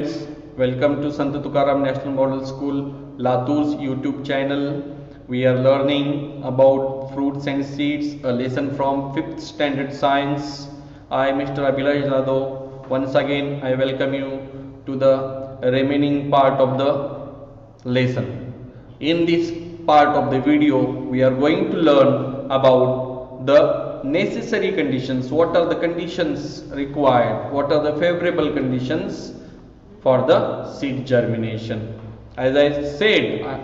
Welcome to Sant Tukaram National Model School, Latur's YouTube channel. We are learning about fruits and seeds, a lesson from 5th Standard Science. I, Mr. Abhilash Jadhav, once again I welcome you to the remaining part of the lesson. In this part of the video, we are going to learn about the necessary conditions. What are the conditions required? What are the favorable conditions for the seed germination? As I said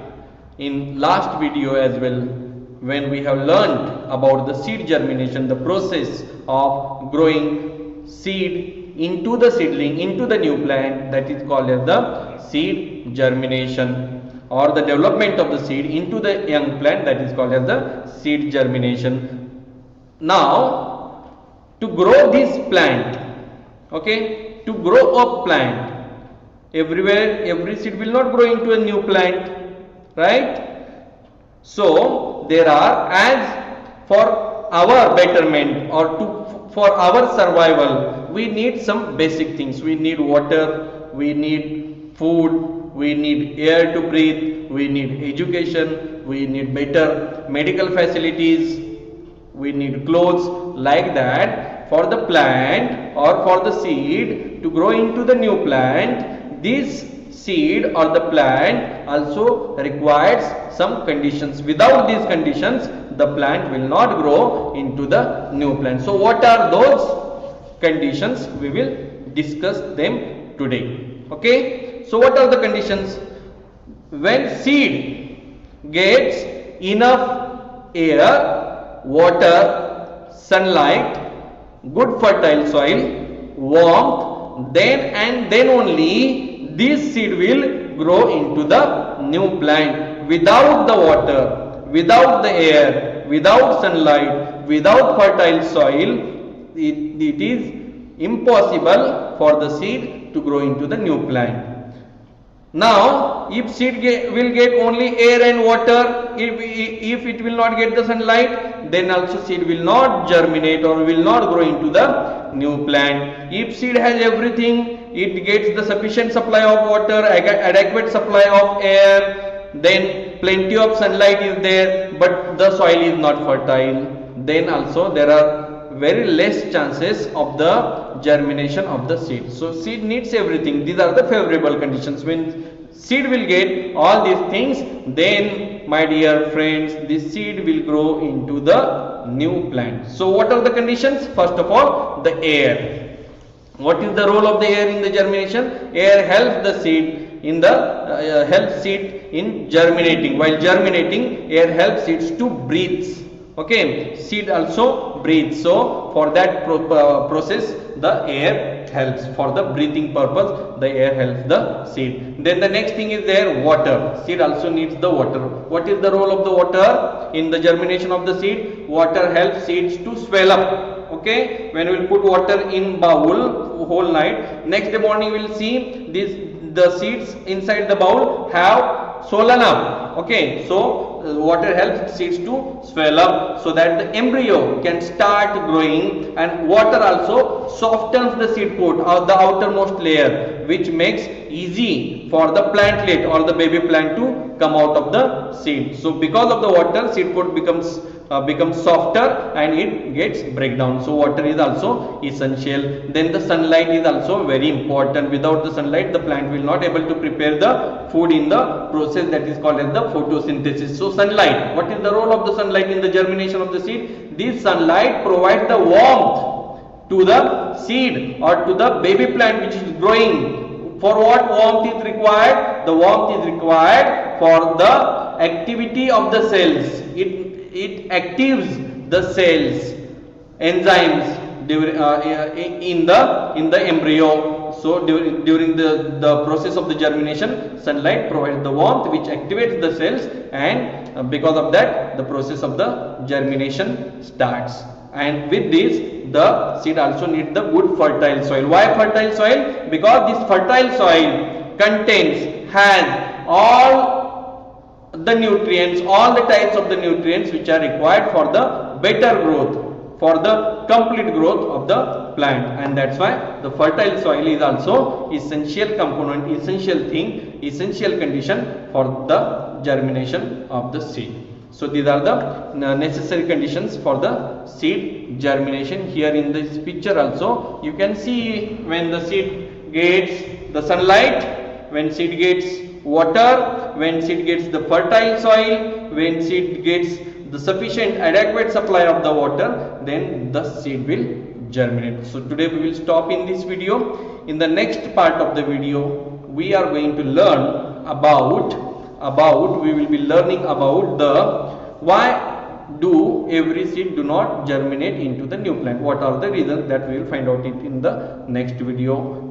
in last video as well, when we have learned about the seed germination, the process of growing seed into the seedling, into the new plant, that is called as the seed germination, or the development of the seed into the young plant, that is called as the seed germination. Now, to grow this plant, okay, to grow a plant, everywhere every seed will not grow into a new plant, right? So there are, as for our betterment or for our survival, we need some basic things. We need water, we need food, we need air to breathe, we need education, we need better medical facilities, we need clothes. Like that, for the plant or for the seed to grow into the new plant, this seed or the plant also requires some conditions. Without these conditions, the plant will not grow into the new plant. So what are those conditions? We will discuss them today. Okay, so what are the conditions? When seed gets enough air, water, sunlight, good fertile soil, warmth, then and then only this seed will grow into the new plant. Without the water, without the air, without sunlight, without fertile soil, it is impossible for the seed to grow into the new plant. Now, if seed will get only air and water, if it will not get the sunlight, then also seed will not germinate or will not grow into the new plant. If seed has everything, it gets the sufficient supply of water, adequate supply of air, then plenty of sunlight is there, but the soil is not fertile, then also there are very less chances of the germination of the seed. So seed needs everything. These are the favorable conditions. When seed will get all these things, then my dear friends, this seed will grow into the new plant. So what are the conditions? First of all, the air. What is the role of the air in the germination? Air helps the seed in the helps seed in germinating. While germinating, air helps seeds to breathe. Okay, seed also breathes. So for that process, the air helps. For the breathing purpose, the air helps the seed. Then the next thing is there, water. Seed also needs the water. What is the role of the water in the germination of the seed? Water helps seeds to swell up. Okay, when we will put water in bowl whole night, next day morning we will see the seeds inside the bowl have swollen up. Okay, so water helps seeds to swell up so that the embryo can start growing, and water also softens the seed coat or the outermost layer, which makes easy for the plantlet or the baby plant to come out of the seed. So because of the water, seed coat becomes softer and it gets breakdown. So water is also essential. Then the sunlight is also very important. Without the sunlight, the plant will not able to prepare the food in the process that is called as the photosynthesis. So sunlight, what is the role of the sunlight in the germination of the seed? This sunlight provides the warmth to the seed or to the baby plant which is growing. For what warmth is required? The warmth is required for the activity of the cells. It actives the cells, enzymes in the embryo. So during the process of the germination, sunlight provides the warmth which activates the cells, and because of that, the process of the germination starts. And with this, the seed also needs the good fertile soil. Why fertile soil? Because this fertile soil has all the nutrients, all the types of the nutrients which are required for the better growth, for the complete growth of the plant, and that's why the fertile soil is also essential component, essential thing, essential condition for the germination of the seed. So these are the necessary conditions for the seed germination. Here in this picture also you can see, when the seed gets the sunlight, when seed gets water, when seed gets the fertile soil, when seed gets the sufficient adequate supply of the water, then the seed will germinate. So today we will stop in this video. In the next part of the video we are going to learn about we will be learning about the why do every seed do not germinate into the new plant. What are the reasons, that we will find out it in the next video.